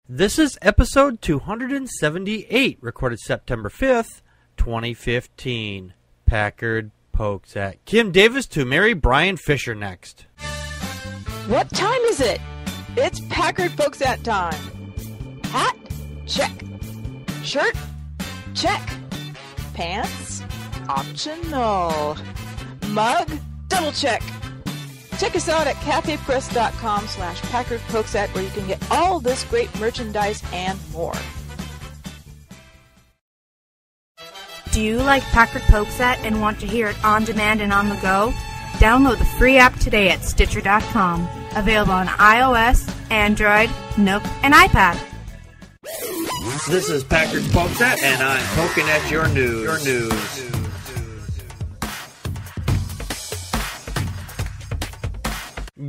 This is episode 278, recorded September 5th, 2015. Packard pokes at Kim Davis to marry Brian Fischer next. What time is it? It's Packard pokes at time. Hat? Check. Shirt? Check. Pants? Optional. Mug? Double check. Check us out at cafepress.com/PackardPokesAt, where you can get all this great merchandise and more. Do you like Packard Pokesat and want to hear it on demand and on the go? Download the free app today at Stitcher.com. Available on iOS, Android, Nook, and iPad. This is Packard Pokesat, and I'm poking at your news.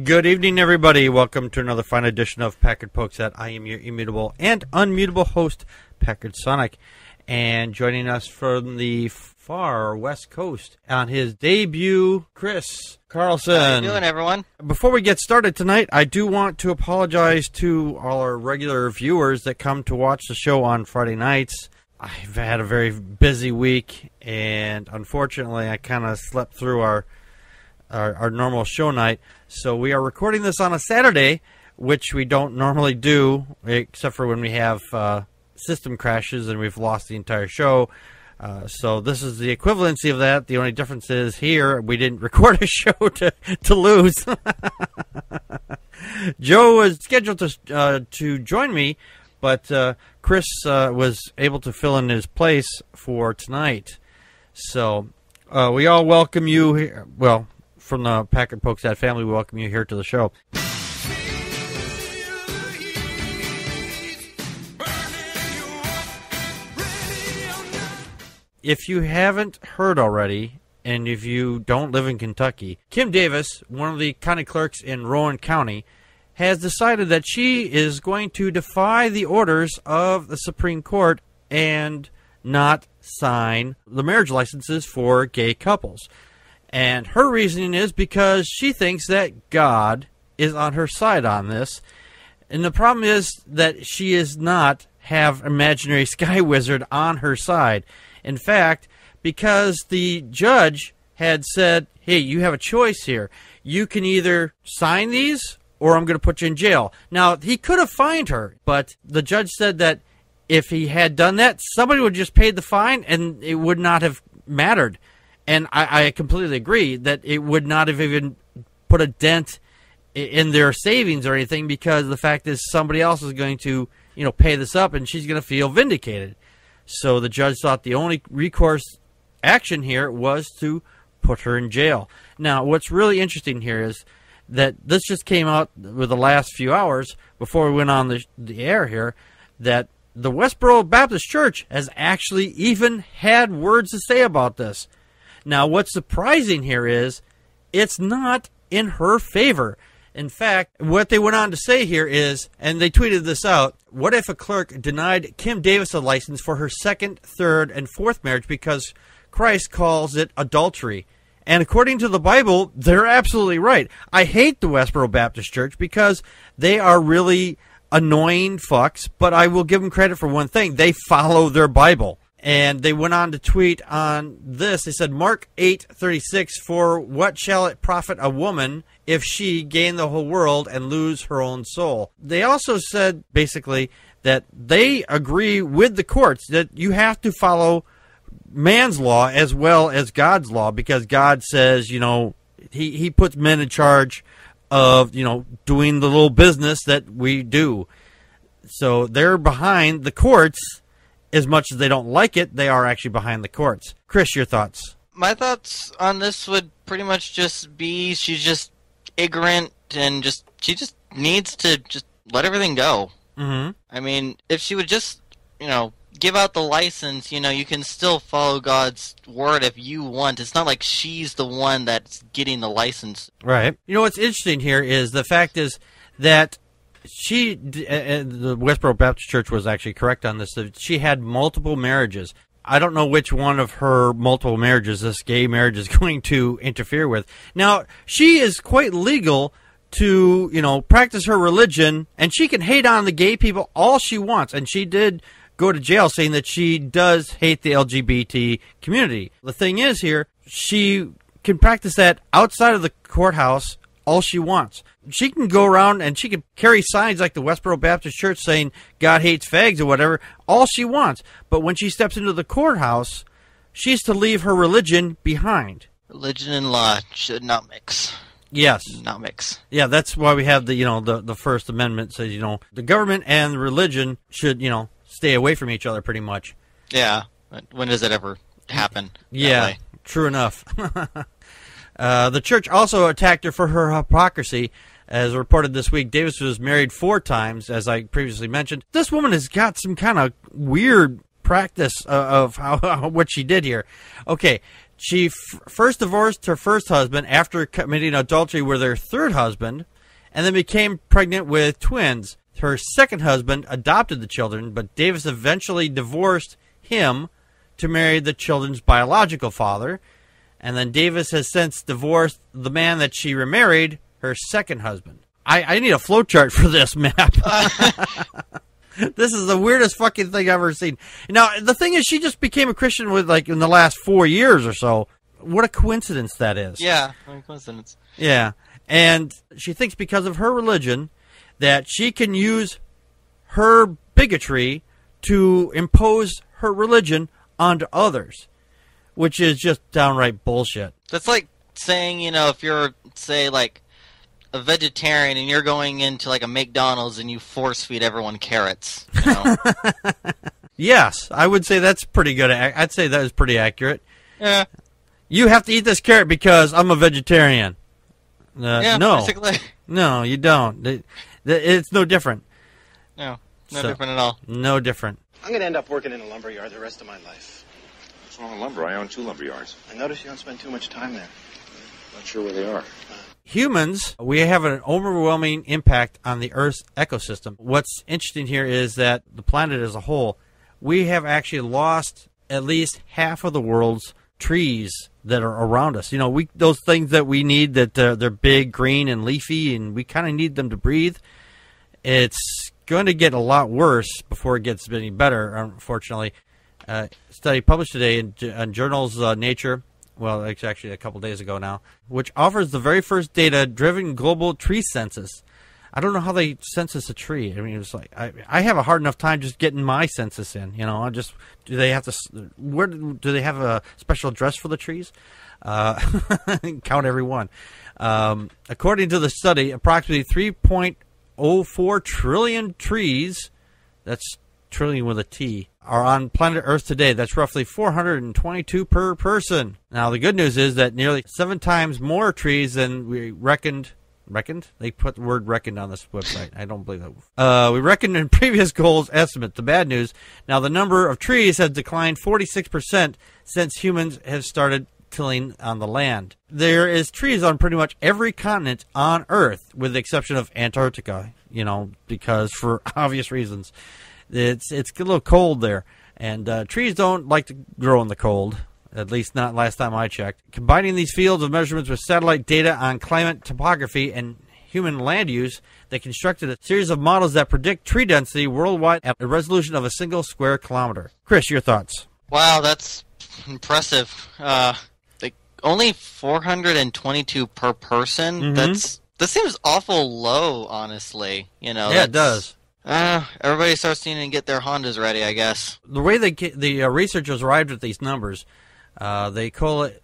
Good evening, everybody. Welcome to another fine edition of Packard Pokesat. I am your immutable and unmutable host, Packard Sonic. And joining us from the far west coast on his debut, Chris Carlson. How you doing, everyone? Before we get started tonight, I do want to apologize to all our regular viewers that come to watch the show on Friday nights. I've had a very busy week, and unfortunately, I kind of slept through our normal show night. So we are recording this on a Saturday, which we don't normally do, except for when we have system crashes and we've lost the entire show. So this is the equivalency of that. The only difference is here we didn't record a show to lose. Joe was scheduled to join me, but Chris was able to fill in his place for tonight. So we all welcome you here. Well, from the Packard Pokesat family, we welcome you here to the show. If you haven't heard already, and if you don't live in Kentucky, Kim Davis, one of the county clerks in Rowan County, has decided that she is going to defy the orders of the Supreme Court and not sign the marriage licenses for gay couples. And her reasoning is because she thinks that God is on her side on this. And the problem is that she is not have imaginary sky wizard on her side. In fact, because the judge had said, hey, you have a choice here. You can either sign these or I'm going to put you in jail. Now, he could have fined her, but the judge said that if he had done that, somebody would have just paid the fine and it would not have mattered. And I completely agree that it would not have even put a dent in their savings or anything, because the fact is somebody else is going to, pay this up and she's going to feel vindicated. So the judge thought the only recourse action here was to put her in jail. Now, what's really interesting here is that this just came out with the last few hours before we went on the air here, that the Westboro Baptist Church has actually even had words to say about this. Now, what's surprising here is it's not in her favor. In fact, what they went on to say here is, and they tweeted this out, what if a clerk denied Kim Davis a license for her second, third, and fourth marriage because Christ calls it adultery? And according to the Bible, they're absolutely right. I hate the Westboro Baptist Church because they are really annoying fucks, but I will give them credit for one thing. They follow their Bible. And they went on to tweet on this. They said, Mark 8:36, for what shall it profit a woman if she gain the whole world and lose her own soul? They also said, basically, that they agree with the courts that you have to follow man's law as well as God's law, because God says, he puts men in charge of, doing the little business that we do. So they're behind the courts. As much as they don't like it, they are actually behind the courts. Chris, your thoughts? My thoughts on this would pretty much just be she's just ignorant and she just needs to just let everything go. Mm-hmm. I mean, if she would just, give out the license, you can still follow God's word if you want. It's not like she's the one that's getting the license. Right. What's interesting here is the fact is that the Westboro Baptist Church was actually correct on this. She had multiple marriages. I don't know which one of her multiple marriages this gay marriage is going to interfere with. Now, she is quite legal to, practice her religion, and she can hate on the gay people all she wants. And she did go to jail saying that she does hate the LGBT community. The thing is here, she can practice that outside of the courthouse all she wants. She can go around and she can carry signs like the Westboro Baptist Church saying God hates fags or whatever, all she wants. But when she steps into the courthouse, she's to leave her religion behind. Religion and law should not mix. Yes. Not mix. Yeah, that's why we have the First Amendment says, the government and the religion should, stay away from each other pretty much. Yeah. When does it ever happen? Yeah, true enough. The church also attacked her for her hypocrisy. As reported this week, Davis was married 4 times, as I previously mentioned. This woman has got some kind of weird practice of what she did here. Okay, she first divorced her first husband after committing adultery with her third husband, and then became pregnant with twins. Her second husband adopted the children, but Davis eventually divorced him to marry the children's biological father. And then Davis has since divorced the man that she remarried, her second husband. I need a flowchart for this map. This is the weirdest fucking thing I've ever seen. Now, the thing is, she just became a Christian in the last 4 years or so. What a coincidence that is. Yeah, what a coincidence. Yeah, and she thinks because of her religion that she can use her bigotry to impose her religion onto others, which is just downright bullshit. That's like saying, if you're, say, like, a vegetarian and you're going into, like, a McDonald's and you force feed everyone carrots, Yes, I would say that's pretty good. I'd say that is pretty accurate. Yeah. You have to eat this carrot because I'm a vegetarian. Yeah, no. basically. No, you don't. It's no different. No, different at all. No different. I'm going to end up working in a lumber yard the rest of my life. What's wrong with lumber? I own 2 lumber yards. I notice you don't spend too much time there. Not sure where they are. Humans, we have an overwhelming impact on the Earth's ecosystem. What's interesting here is that the planet as a whole, we have actually lost at least half of the world's trees that are around us. Those things that we need, that they're big, green, and leafy, and we kind of need them to breathe. It's going to get a lot worse before it gets any better, unfortunately. Study published today in journals Nature, well, it's actually a couple days ago now, which offers the very first data-driven global tree census. I don't know how they census a tree. I mean, it's like I have a hard enough time just getting my census in. Do they have to? Where do they have a special address for the trees? Count every one. According to the study, approximately 3.04 trillion trees. That's trillion with a T. Are on planet Earth today. That's roughly 422 per person. Now, the good news is that nearly 7 times more trees than we reckoned. They put the word reckoned on this website. I don't believe that. We reckoned in previous goals estimate. The bad news. Now, the number of trees has declined 46% since humans have started tilling on the land. There is trees on pretty much every continent on Earth, with the exception of Antarctica, because for obvious reasons. It's a little cold there, and trees don't like to grow in the cold, at least not last time I checked. Combining these fields of measurements with satellite data on climate topography and human land use, they constructed a series of models that predict tree density worldwide at a resolution of a single square kilometer. Chris, your thoughts? Wow, that's impressive. Only 422 per person? Mm-hmm. That seems awful low, honestly. Yeah, it does. Everybody starts needing to get their Hondas ready, I guess. The way the researchers arrived at these numbers, they colligated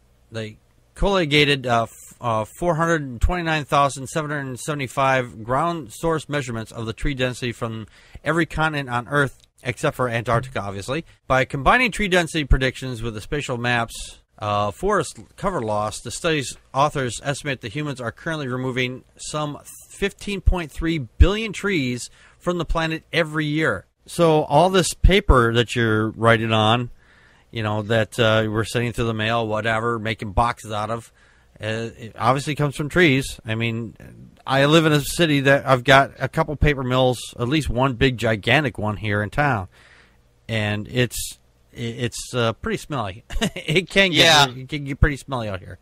429,775 ground source measurements of the tree density from every continent on Earth, except for Antarctica, obviously. By combining tree density predictions with the spatial maps, forest cover loss, the study's authors estimate that humans are currently removing some 15.3 billion trees from the planet every year. So all this paper that you're writing on, that we're sending through the mail, whatever, making boxes out of, it obviously comes from trees. I mean, I live in a city that I've got a couple paper mills, at least one big gigantic one here in town, and it's pretty smelly. It can get pretty smelly out here.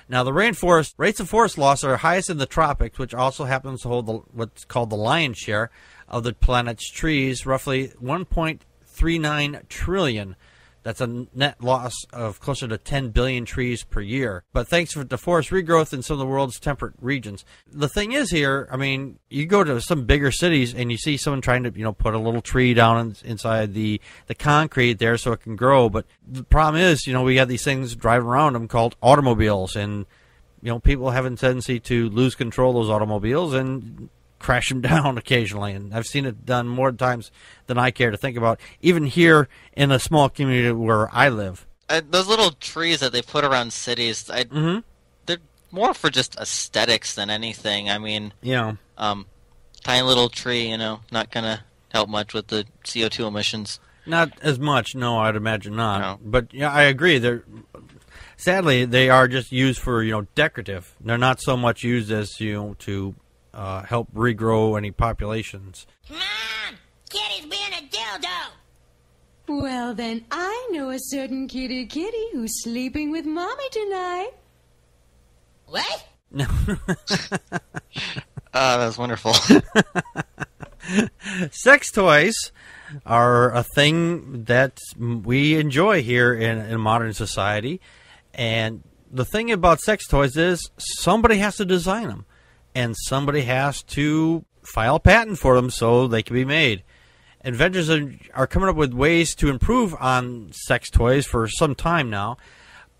Now, the rainforest rates of forest loss are highest in the tropics, which also happens to hold what's called the lion's share of the planet's trees, roughly 1.39 trillion. That's a net loss of closer to 10 billion trees per year. But thanks to forest regrowth in some of the world's temperate regions. The thing is here, I mean, you go to some bigger cities and you see someone trying to, put a little tree down inside the concrete there so it can grow. But the problem is, we got these things driving around them called automobiles. And, people have a tendency to lose control of those automobiles and crash them down occasionally, and I've seen it done more times than I care to think about, even here in a small community where I live. Those little trees that they put around cities, they're more for just aesthetics than anything. I mean, tiny little tree, not going to help much with the CO2 emissions. Not as much, no, I'd imagine not. No. But yeah, I agree. Sadly, they are just used for, decorative. They're not so much used as, to help regrow any populations. Mom! Kitty's being a dildo! Well, then I know a certain kitty who's sleeping with Mommy tonight. What? No. That was wonderful. Sex toys are a thing that we enjoy here in modern society. And the thing about sex toys is somebody has to design them. And somebody has to file a patent for them so they can be made. Inventors are coming up with ways to improve on sex toys for some time now.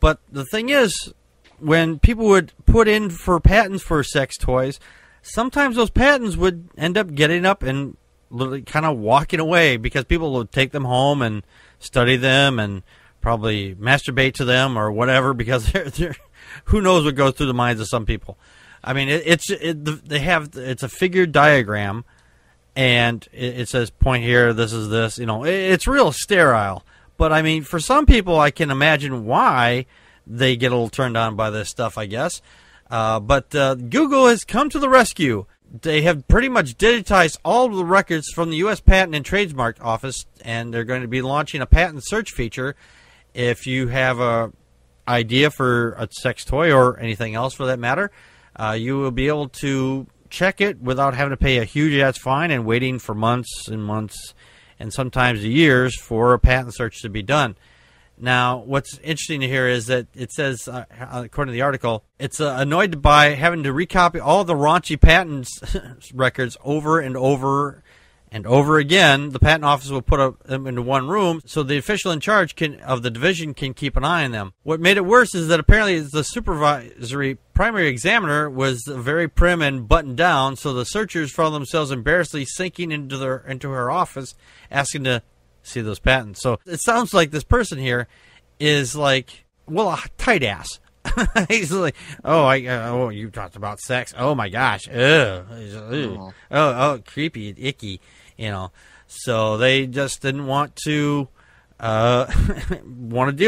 But the thing is, when people would put in for patents for sex toys, sometimes those patents would end up getting up and literally kind of walking away because people would take them home and study them and probably masturbate to them or whatever, because they're who knows what goes through the minds of some people. I mean, it's a figured diagram, and it says point here, this is this. It's real sterile. But I mean, for some people, I can imagine why they get a little turned on by this stuff, I guess. But Google has come to the rescue. They have pretty much digitized all of the records from the U.S. Patent and Trademark Office, and they're going to be launching a patent search feature. If you have a idea for a sex toy or anything else for that matter, you will be able to check it without having to pay a huge-ass fine and waiting for months and months and sometimes years for a patent search to be done. Now, what's interesting to hear is that it says, according to the article, it's annoyed by having to recopy all the raunchy patent records over and over and over again. The patent office will put them into one room so the official in charge of the division can keep an eye on them. What made it worse is that apparently the supervisory primary examiner was very prim and buttoned down, so the searchers found themselves embarrassedly sinking into her office asking to see those patents. So it sounds like this person here is like, well, a tight ass. He's like, oh, you talked about sex. Oh my gosh, oh, creepy, icky, So they just didn't want to deal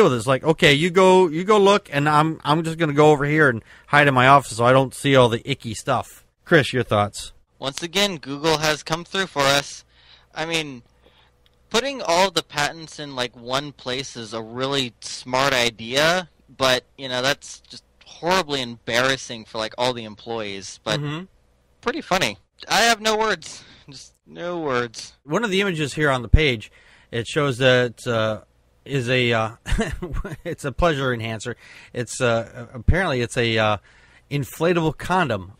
with it. It's like, okay, you go look, and I'm just gonna go over here and hide in my office so I don't see all the icky stuff. Chris, your thoughts? Once again, Google has come through for us. I mean, putting all of the patents in one place is a really smart idea, but that's just horribly embarrassing for all the employees. But pretty funny. I have no words. Just no words. One of the images here on the page, it shows that is a it's a pleasure enhancer. It's apparently it's a inflatable condom.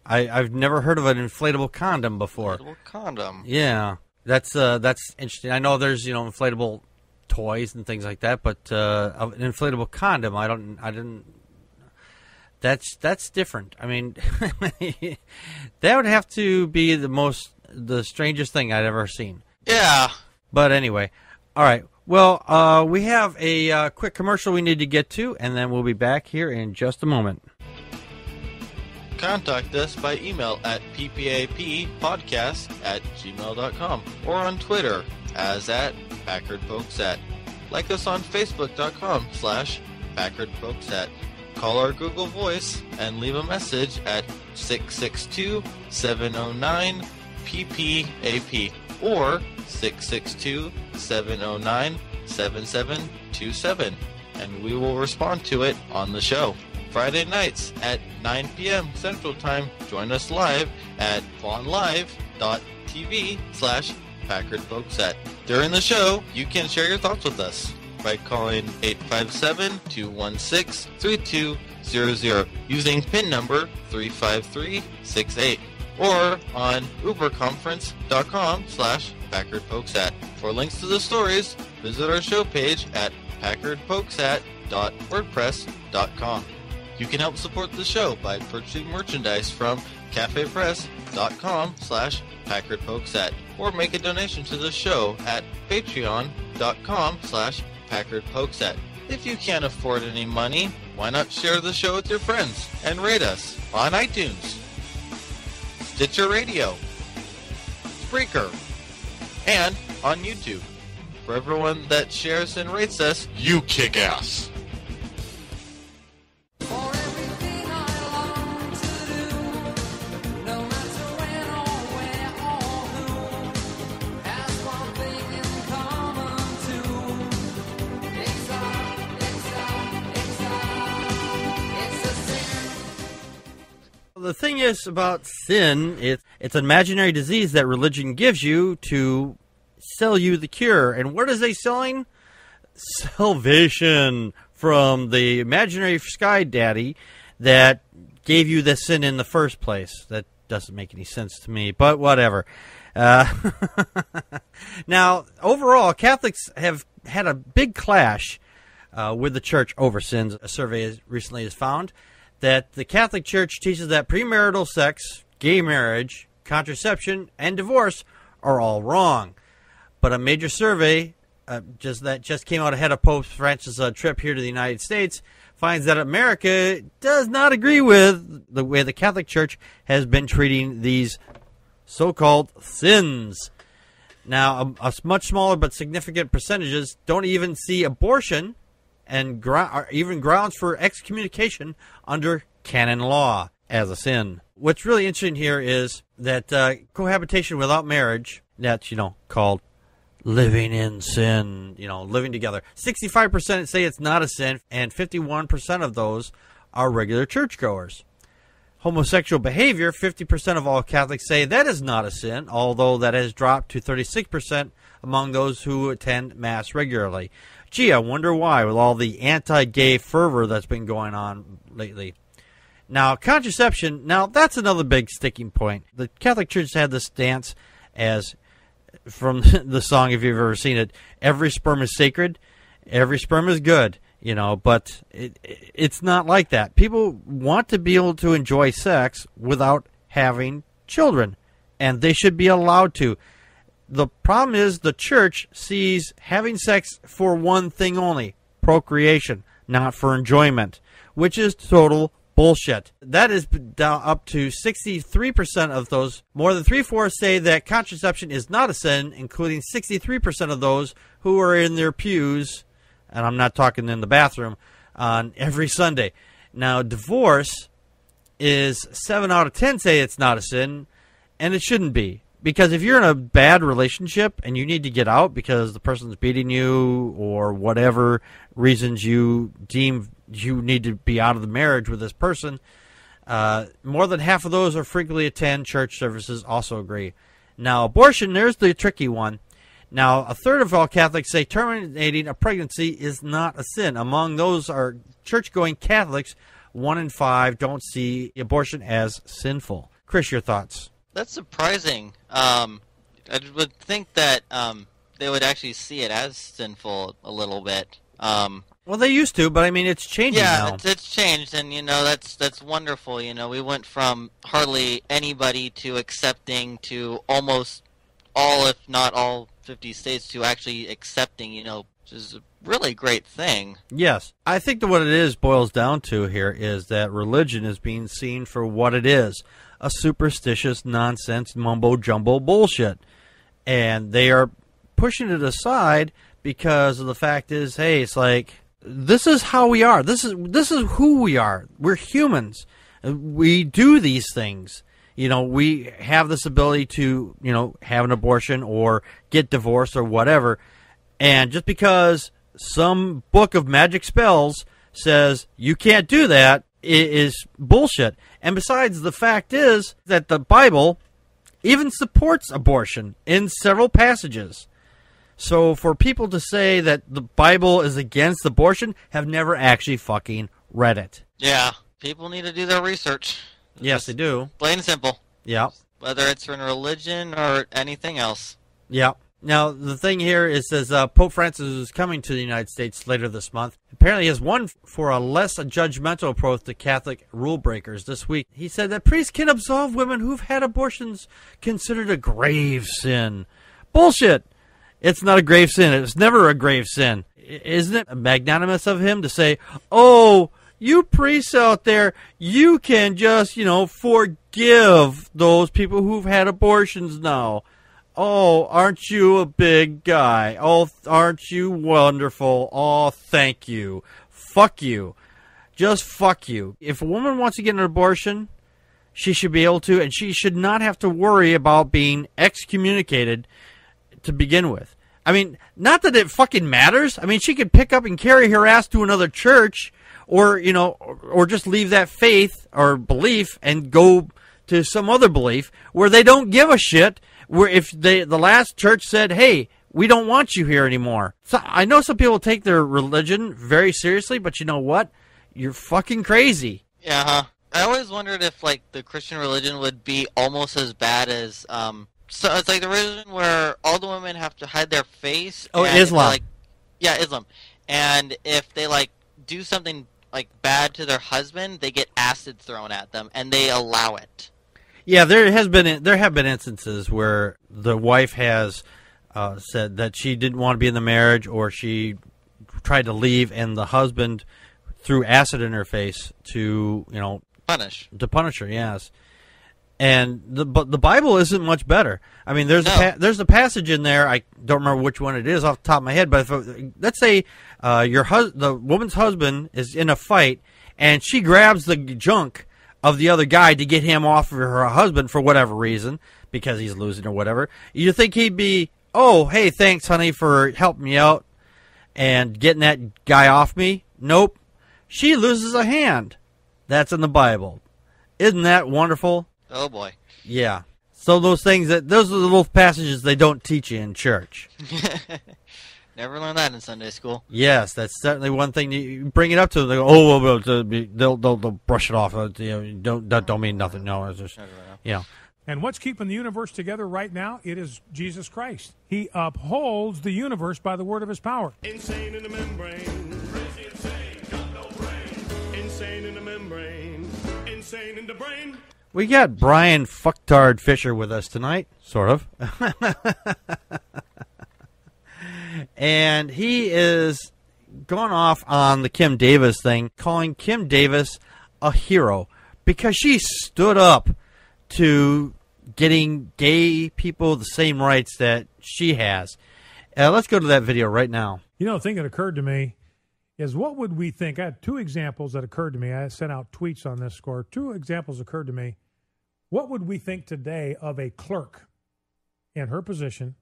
I've never heard of an inflatable condom before. Inflatable condom. Yeah. That's interesting. I know there's inflatable toys and things like that, but an inflatable condom, I didn't. That's different. I mean, that would have to be the strangest thing I'd ever seen. Yeah. But anyway, all right. Well, we have a quick commercial we need to get to, and then we'll be back here in just a moment. Contact us by email at ppappodcast@gmail.com or on Twitter as @PackardFolksat. Like us on Facebook.com/PackardFolksat. Call our Google Voice and leave a message at 662-709-PPAP or 662-709-7727, and we will respond to it on the show. Friday nights at 9 p.m. Central Time. Join us live at vaughnlive.tv/PackardFolkSet. During the show, you can share your thoughts with us by calling 857-216-3200 using PIN number 35368 or on uberconference.com/PackardFolkSet. For links to the stories, visit our show page at packardfolksat.wordpress.com. You can help support the show by purchasing merchandise from cafepress.com/PackardFolkSat or make a donation to the show at patreon.com/PackardFolkSat. If you can't afford any money, why not share the show with your friends and rate us on iTunes, Stitcher Radio, Spreaker, and on YouTube. For everyone that shares and rates us, You kick ass. The thing is about sin, it's an imaginary disease that religion gives you to sell you the cure. And what is they selling? Salvation from the imaginary sky daddy that gave you the sin in the first place. That doesn't make any sense to me, but whatever. Now, overall, Catholics have had a big clash with the church over sins. A survey recently has found that the Catholic Church teaches that premarital sex, gay marriage, contraception, and divorce are all wrong. But a major survey that just came out ahead of Pope Francis' trip here to the United States finds that America does not agree with the way the Catholic Church has been treating these so-called sins. Now, a much smaller but significant percentages don't even see abortion and even grounds for excommunication under canon law as a sin. What's really interesting here is that cohabitation without marriage, that's, called living in sin, living together. 65% say it's not a sin, and 51% of those are regular churchgoers. Homosexual behavior, 50% of all Catholics say that is not a sin, although that has dropped to 36% among those who attend Mass regularly. Gee, I wonder why, with all the anti-gay fervor that's been going on lately. Now, contraception, that's another big sticking point. The Catholic Church had this stance as, from the song, if you've ever seen it, every sperm is sacred, every sperm is good, but it's not like that. People want to be able to enjoy sex without having children, and they should be allowed to. The problem is the church sees having sex for one thing only, procreation, not for enjoyment, which is total bullshit. That is down up to 63% of those. More than 3/4 say that contraception is not a sin, including 63% of those who are in their pews, and I'm not talking in the bathroom, on every Sunday. Now, divorce is 7 out of 10 say it's not a sin, and it shouldn't be. Because if you're in a bad relationship and you need to get out because the person's beating you or whatever reasons you deem you need to be out of the marriage with this person, more than half of those who frequently attend church services also agree. Now, abortion, there's the tricky one. Now, a third of all Catholics say terminating a pregnancy is not a sin. Among those are church-going Catholics, 1 in 5 don't see abortion as sinful. Chris, your thoughts? That's surprising. I would think that they would actually see it as sinful a little bit. Well, they used to, but I mean, it's changing now. Yeah, it's changed, and that's wonderful. We went from hardly anybody to accepting to almost all, if not all, 50 states to actually accepting. Which is a really great thing. Yes, I think that what it boils down to here is that religion is being seen for what it is. A superstitious nonsense mumbo-jumbo bullshit. And they are pushing it aside because of the fact is, hey, it's like, this is how we are. This is who we are. We're humans. We do these things. We have this ability to, have an abortion or get divorced or whatever. And just because some book of magic spells says you can't do that, is bullshit. And besides, the fact is that the Bible even supports abortion in several passages. So for people to say that the Bible is against abortion have never actually fucking read it. Yeah, people need to do their research. Yes, they do. Plain and simple. Yeah. Whether it's in religion or anything else. Yeah. Now, the thing here is, says Pope Francis is coming to the United States later this month. Apparently he has one for a less judgmental approach to Catholic rule breakers this week. He said that priests can absolve women who've had abortions considered a grave sin. Bullshit. It's not a grave sin. It's never a grave sin. Isn't it magnanimous of him to say, oh, you priests out there, you can just, forgive those people who've had abortions now. Oh, aren't you a big guy? Oh, aren't you wonderful? Oh, thank you. Fuck you. Just fuck you. If a woman wants to get an abortion, she should be able to, and she should not have to worry about being excommunicated to begin with. I mean, not that it fucking matters. I mean, she could pick up and carry her ass to another church or just leave that faith or belief and go to some other belief where they don't give a shit. Where if the last church said, hey, we don't want you here anymore. So I know some people take their religion very seriously, but you know what? You're fucking crazy. Yeah, huh? I always wondered if, the Christian religion would be almost as bad as, so it's like the religion where all the women have to hide their face. Oh, Islam. Islam. And if they, do something, bad to their husband, they get acid thrown at them, and they allow it. Yeah, there have been instances where the wife has said that she didn't want to be in the marriage, or she tried to leave, and the husband threw acid in her face to punish her. Yes, but the Bible isn't much better. I mean, there's a passage in there. I don't remember which one it is off the top of my head, but let's say the woman's husband is in a fight, and she grabs the junk of the other guy to get him off of her husband for whatever reason, because he's losing or whatever. You think he'd be, oh, hey, thanks, honey, for helping me out and getting that guy off me? Nope. She loses a hand. That's in the Bible. Isn't that wonderful? Oh, boy. Yeah. So those are the little passages they don't teach you in church. Never learned that in Sunday school. Yes, that's certainly one thing. You bring it up to them, they go, they'll brush it off. Don't mean nothing. No, it's just, yeah. And what's keeping the universe together right now? It is Jesus Christ. He upholds the universe by the word of his power. Insane in the membrane. Crazy insane, got no brain. Insane in the membrane. Insane in the brain. We got Brian Fucktard Fischer with us tonight, sort of. And he is gone off on the Kim Davis thing, calling Kim Davis a hero because she stood up to getting gay people the same rights that she has. Let's go to that video right now. The thing that occurred to me is, what would we think? I had two examples that occurred to me. I sent out tweets on this score. Two examples occurred to me. What would we think today of a clerk in her position?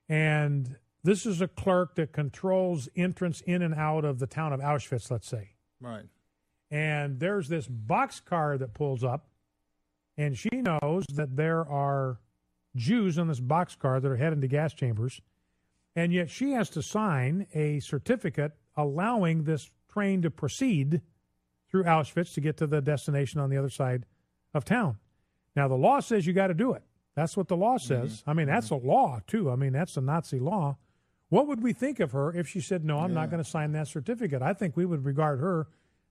And this is a clerk that controls entrance in and out of the town of Auschwitz, let's say. Right. And there's this boxcar that pulls up, and she knows that there are Jews on this boxcar that are heading to gas chambers, and yet she has to sign a certificate allowing this train to proceed through Auschwitz to get to the destination on the other side of town. Now, the law says you got to do it. That's what the law says. I mean, that's a law, too. I mean, that's a Nazi law. What would we think of her if she said, no, I'm not going to sign that certificate? I think we would regard her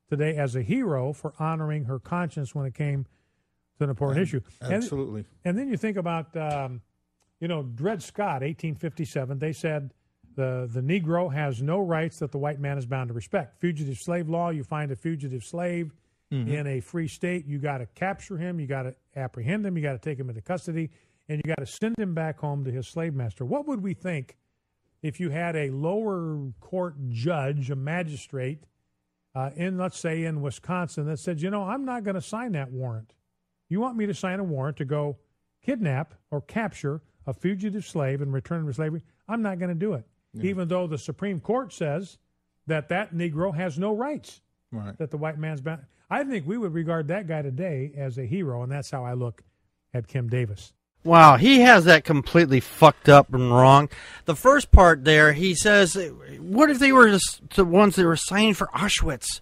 today as a hero for honoring her conscience when it came to an important issue. Absolutely. And then you think about, Dred Scott, 1857, they said the Negro has no rights that the white man is bound to respect. Fugitive slave law, you find a fugitive slave in a free state, you got to capture him, you got to apprehend him, you got to take him into custody, and you got to send him back home to his slave master. What would we think if you had a lower court judge, a magistrate, let's say in Wisconsin, that said, I'm not going to sign that warrant. You want me to sign a warrant to go kidnap or capture a fugitive slave and return him to slavery? I'm not going to do it, even though the Supreme Court says that Negro has no rights. Right. That the white man's bound. I think we would regard that guy today as a hero, and that's how I look at Kim Davis. Wow, he has that completely fucked up and wrong. The first part there, he says, what if they were the ones that were signing for Auschwitz?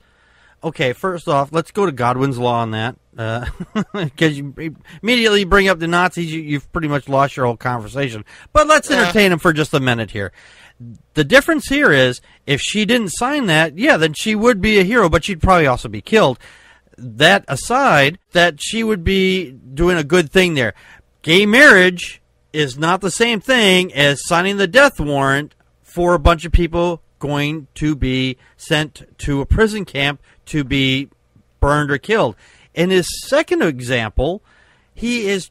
Okay, first off, let's go to Godwin's Law on that. Because you immediately bring up the Nazis, you've pretty much lost your whole conversation. But let's entertain him for just a minute here. The difference here is, if she didn't sign that, yeah, then she would be a hero, but she'd probably also be killed. That aside, that she would be doing a good thing there. Gay marriage is not the same thing as signing the death warrant for a bunch of people going to be sent to a prison camp to be burned or killed. In his second example, he is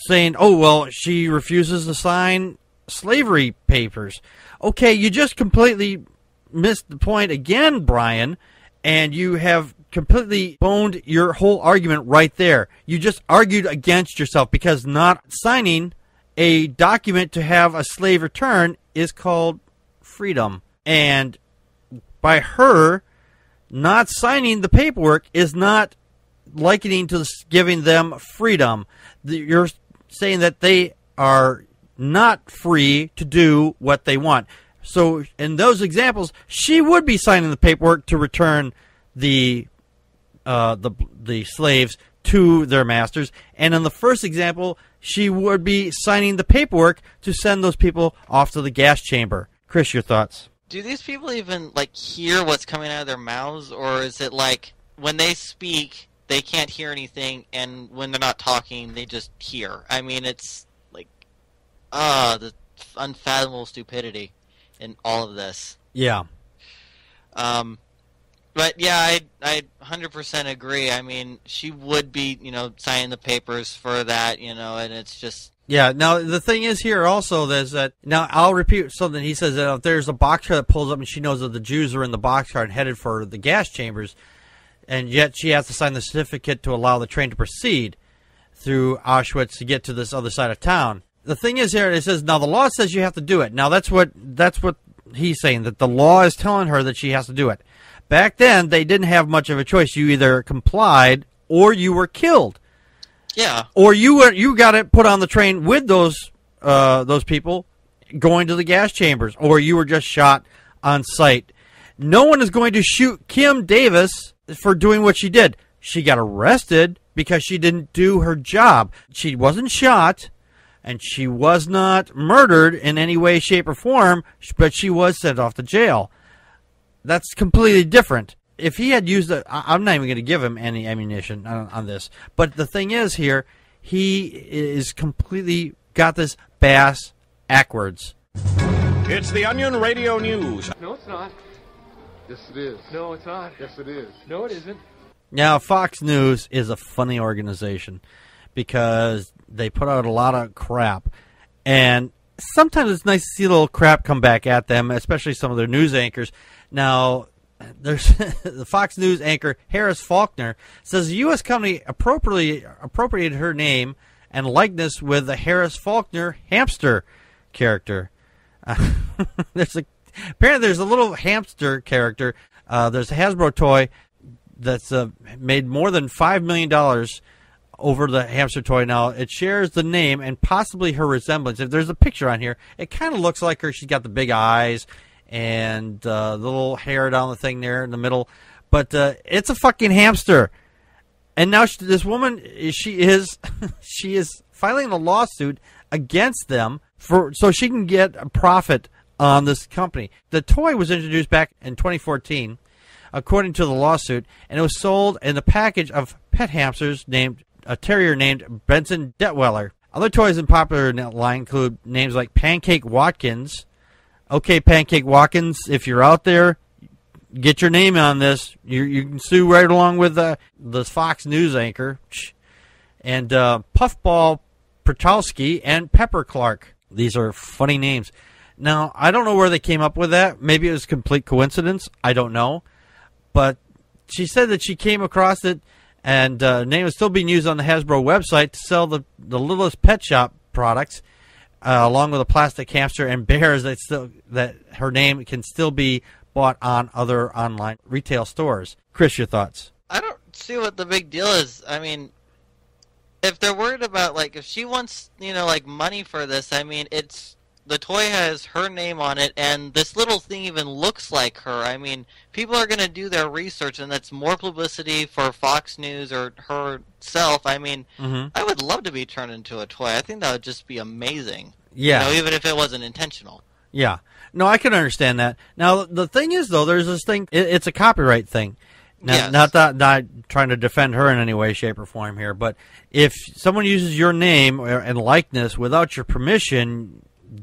saying, oh, well, she refuses to sign slavery papers. Okay, you just completely missed the point again, Brian, and you have completely boned your whole argument right there. You just argued against yourself, because not signing a document to have a slave return is called freedom. And by her not signing the paperwork is not likening to giving them freedom. You're saying that they are not free to do what they want. So in those examples, she would be signing the paperwork to return the slaves to their masters, and in the first example, she would be signing the paperwork to send those people off to the gas chamber. Chris, your thoughts? Do these people even hear what's coming out of their mouths, or is it like when they speak, they can't hear anything, and when they're not talking, they just hear? I mean, it's the unfathomable stupidity in all of this. Yeah. But yeah, I 100% agree. I mean, she would be, signing the papers for that, and it's just... Yeah, now the thing is here also is that, now I'll repeat something he says, that if there's a boxcar that pulls up and she knows that the Jews are in the boxcar and headed for the gas chambers, and yet she has to sign the certificate to allow the train to proceed through Auschwitz to get to this other side of town. The thing is here, it says, now the law says you have to do it. Now that's what he's saying, that the law is telling her that she has to do it. Back then, they didn't have much of a choice. You either complied or you were killed. Yeah. Or you got it put on the train with those people going to the gas chambers, or you were just shot on sight. No one is going to shoot Kim Davis for doing what she did. She got arrested because she didn't do her job. She wasn't shot, and she was not murdered in any way, shape, or form, but she was sent off to jail. That's completely different. If he had used I'm not even going to give him any ammunition on this. But the thing is here, he is completely got this bass backwards. It's the Onion Radio News. No, it's not. Yes, it is. No, it's not. Yes, it is. No, it isn't. Now, Fox News is a funny organization because they put out a lot of crap. And sometimes it's nice to see a little crap come back at them, especially some of their news anchors. Now, there's the Fox News anchor Harris Faulkner says the U.S. company appropriated her name and likeness with the Harris Faulkner hamster character. Apparently there's a little hamster character. There's a Hasbro toy that's made more than $5 million over the hamster toy. Now, it shares the name and possibly her resemblance. If there's a picture on here, it kind of looks like her. She's got the big eyes and the little hair down the thing there in the middle. But it's a fucking hamster. And now this woman, she is filing a lawsuit against them so she can get a profit on this company. The toy was introduced back in 2014, according to the lawsuit, and it was sold in a package of pet hamsters named a terrier named Benson Detweiler. Other toys in popular line include names like Pancake Watkins. Okay, Pancake Watkins, if you're out there, get your name on this. You can sue right along with the Fox News anchor. And Puffball Pertowski and Pepper Clark. These are funny names. Now, I don't know where they came up with that. Maybe it was complete coincidence. I don't know. But she said that she came across it, and the name is still being used on the Hasbro website to sell the Littlest Pet Shop products, along with a plastic hamster and bears that her name can still be bought on other online retail stores. Chris, your thoughts? I don't see what the big deal is. I mean, if they're worried about, like, if she wants, like, money for this, I mean, the toy has her name on it, and this little thing even looks like her. I mean, people are going to do their research, and that's more publicity for Fox News or herself. I mean, I would love to be turned into a toy. I think that would just be amazing. Yeah. Even if it wasn't intentional. Yeah. No, I can understand that. Now, the thing is, though, there's this thing. It's a copyright thing. Now, Yes. Not trying to defend her in any way, shape, or form here, but if someone uses your name and likeness without your permission,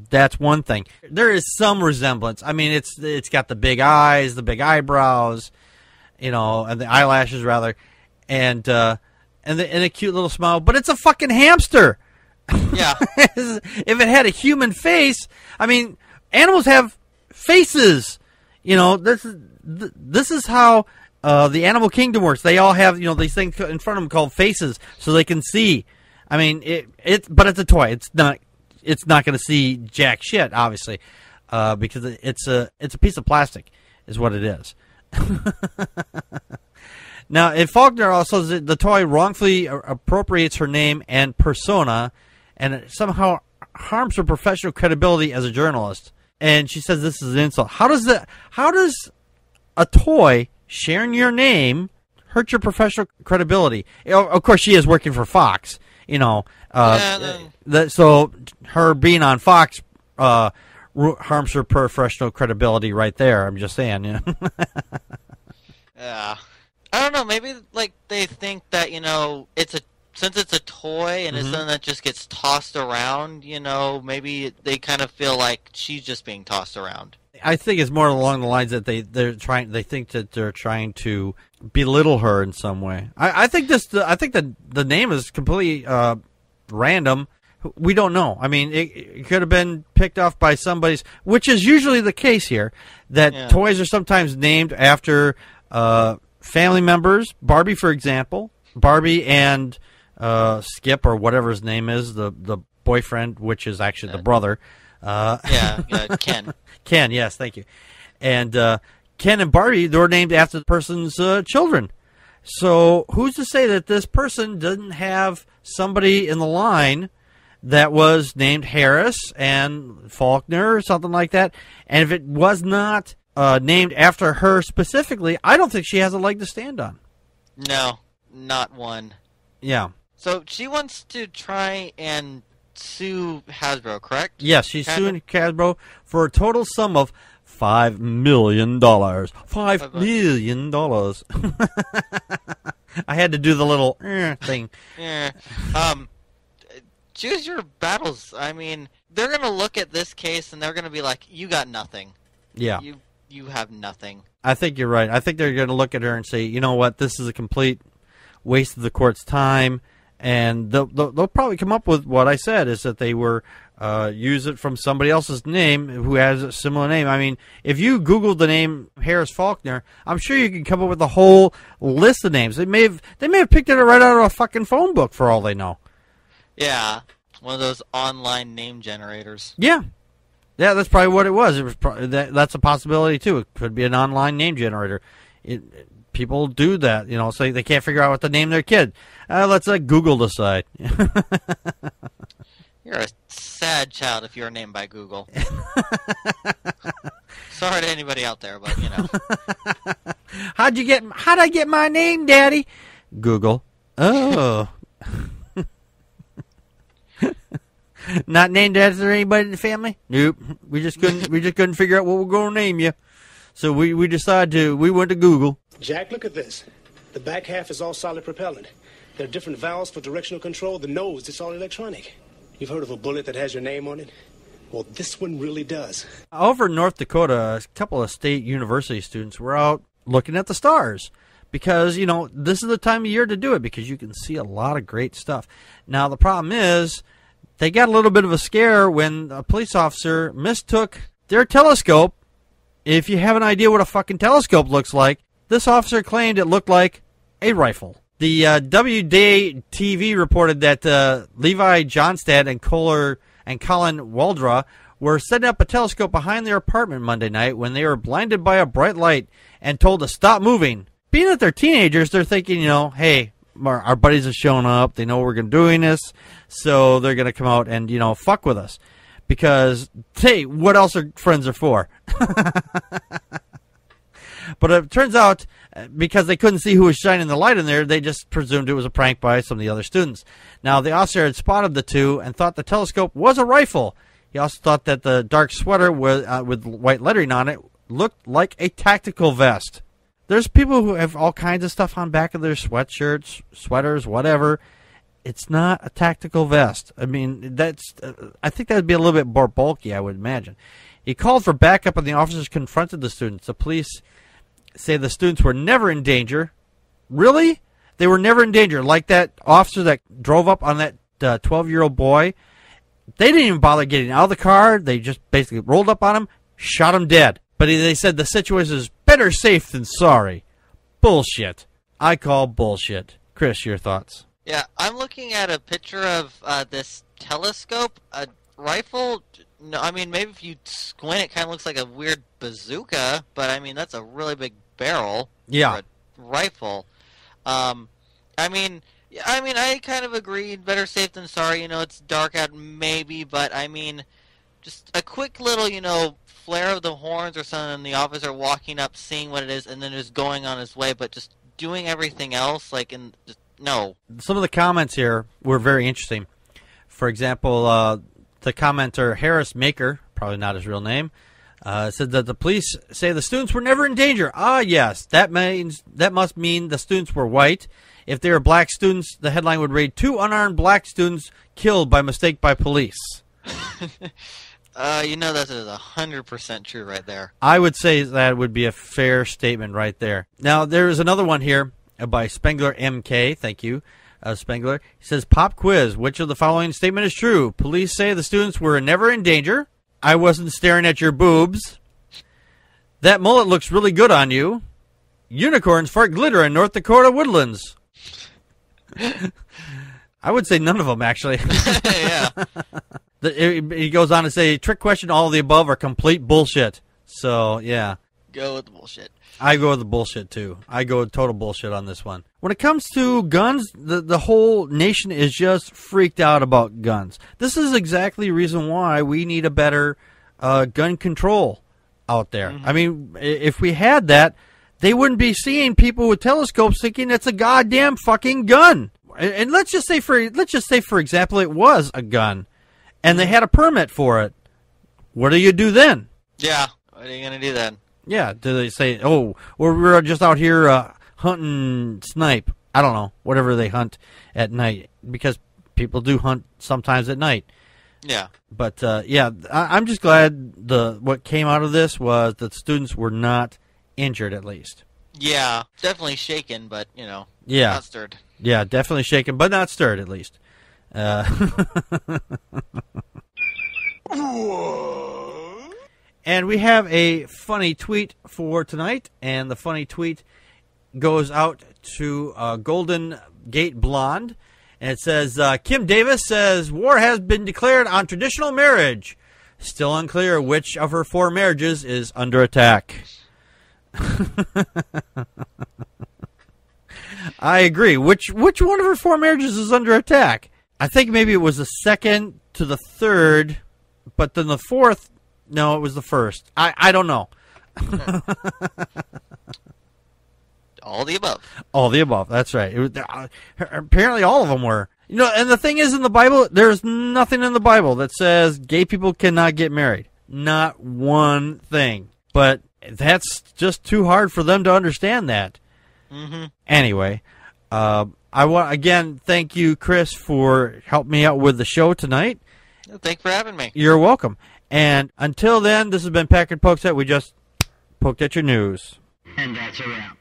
that's one thing. There is some resemblance. I mean, it's got the big eyes, the big eyebrows, and the eyelashes rather, and a cute little smile. But it's a fucking hamster. Yeah. If it had a human face, I mean, animals have faces. This is how the animal kingdom works. They all have these things in front of them called faces, so they can see. I mean, but it's a toy. It's not going to see jack shit, obviously, because it's a piece of plastic, is what it is. Now, in Faulkner also, the toy wrongfully appropriates her name and persona, and it somehow harms her professional credibility as a journalist. And she says this is an insult. How does a toy sharing your name hurt your professional credibility? Of course, she is working for Fox. So her being on Fox harms her professional credibility right there. I'm just saying. Yeah. I don't know. Maybe like they think that since it's a toy and it's something that just gets tossed around. Maybe they kind of feel like she's just being tossed around. I think it's more along the lines that they think that they're trying to belittle her in some way. I think the name is completely random. We don't know. I mean, it could have been picked off by somebody's, which is usually the case here. That toys are sometimes named after family members. Barbie, for example, Barbie and Skip or whatever his name is, the boyfriend, which is actually the brother. Ken. Ken, yes, thank you. And Ken and Barbie, they were named after the person's children. So who's to say that this person didn't have somebody in the line that was named Harris and Faulkner or something like that? And if it was not named after her specifically, I don't think she has a leg to stand on. No, not one. Yeah. So she wants to try and sue Hasbro, correct? Yes, she's suing Hasbro for a total sum of $5 million. $5 million. I had to do the little thing. Yeah. Choose your battles. I mean, they're going to look at this case and they're going to be like, you got nothing. Yeah. You have nothing. I think you're right. I think they're going to look at her and say, you know what, this is a complete waste of the court's time. And they'll probably come up with what I said, is that they were use it from somebody else's name who has a similar name. I mean, if you Google the name Harris Faulkner, I'm sure you can come up with a whole list of names. They may have picked it right out of a fucking phone book for all they know. Yeah, one of those online name generators. Yeah, that's probably what it was. It was that's a possibility too. It could be an online name generator. People do that, so they can't figure out what to name their kid. Let's let Google decide. You're a sad child if you're named by Google. Sorry to anybody out there, but How'd I get my name, Daddy? Google. Oh. Not named after anybody in the family? Nope. We just couldn't figure out what we're going to name you. So we decided we went to Google. Jack, look at this. The back half is all solid propellant. There are different valves for directional control. The nose, it's all electronic. You've heard of a bullet that has your name on it? Well, this one really does. Over in North Dakota, a couple of state university students were out looking at the stars because, this is the time of year to do it because you can see a lot of great stuff. Now, the problem is they got a little bit of a scare when a police officer mistook their telescope. If you have an idea what a fucking telescope looks like, this officer claimed it looked like a rifle. The WDAY-TV reported that Levi Johnstad and Colin Waldra were setting up a telescope behind their apartment Monday night when they were blinded by a bright light and told to stop moving. Being that they're teenagers, they're thinking, hey, our buddies have shown up. They know we're going to be doing this, so they're going to come out and, fuck with us. Because, hey, what else are friends are for? But it turns out, because they couldn't see who was shining the light in there, they just presumed it was a prank by some of the other students. Now, the officer had spotted the two and thought the telescope was a rifle. He also thought that the dark sweater with white lettering on it looked like a tactical vest. There's people who have all kinds of stuff on back of their sweatshirts, sweaters, whatever. It's not a tactical vest. I mean, I think that would be a little bit more bulky, I would imagine. He called for backup, and the officers confronted the students. The police say the students were never in danger. Really? They were never in danger. Like that officer that drove up on that 12-year-old boy. They didn't even bother getting out of the car. They just basically rolled up on him, shot him dead. But they said the situation is better safe than sorry. Bullshit. I call bullshit. Chris, your thoughts? Yeah, I'm looking at a picture of this telescope. A rifle, no, I mean, maybe if you squint, it kind of looks like a weird bazooka, but I mean, that's a really big barrel for a rifle. I kind of agree, better safe than sorry. It's dark out maybe, but I mean, just a quick little, flare of the horns or something, and the officer walking up, seeing what it is, and then just going on his way, but just doing everything else, no. Some of the comments here were very interesting. For example, the commenter Harris Maker, probably not his real name, said that the police say the students were never in danger. Ah, yes, that must mean the students were white. If they were black students, the headline would read, 2 unarmed black students killed by mistake by police. That is 100% true right there. I would say that would be a fair statement right there. Now, there is another one here by Spengler MK. Thank you, Spengler. He says, pop quiz. Which of the following statement is true? Police say the students were never in danger. I wasn't staring at your boobs. That mullet looks really good on you. Unicorns fart glitter in North Dakota woodlands. I would say none of them, actually. Yeah. He goes on to say, trick question, all of the above are complete bullshit. So, yeah. Go with the bullshit. I go with the bullshit, too. I go with total bullshit on this one. When it comes to guns, the whole nation is just freaked out about guns. This is exactly the reason why we need a better gun control out there. Mm-hmm. I mean, if we had that, they wouldn't be seeing people with telescopes thinking it's a goddamn fucking gun. And let's just say, for example, it was a gun, and they had a permit for it. What do you do then? Yeah, what are you gonna do then? Yeah, do they say, oh, we're just out here hunting snipe? I don't know, whatever they hunt at night, because people do hunt sometimes at night. Yeah. But, I'm just glad what came out of this was that students were not injured, at least. Yeah, definitely shaken, but, not stirred. Yeah, definitely shaken, but not stirred, at least. And we have a funny tweet for tonight, and the funny tweet goes out to Golden Gate Blonde, and it says, Kim Davis says, war has been declared on traditional marriage. Still unclear which of her 4 marriages is under attack. I agree. Which one of her 4 marriages is under attack? I think maybe it was the second to the third, but then the fourth, no, it was the first. I don't know. All the above. All the above. That's right. Apparently all of them were. And the thing is, in the Bible, there's nothing in the Bible that says gay people cannot get married. Not one thing. But that's just too hard for them to understand that. Mm-hmm. Anyway, I want again thank you, Chris, for helping me out with the show tonight. Thanks for having me. You're welcome. And until then, this has been Packard Pokes At. We just poked at your news. And that's a wrap.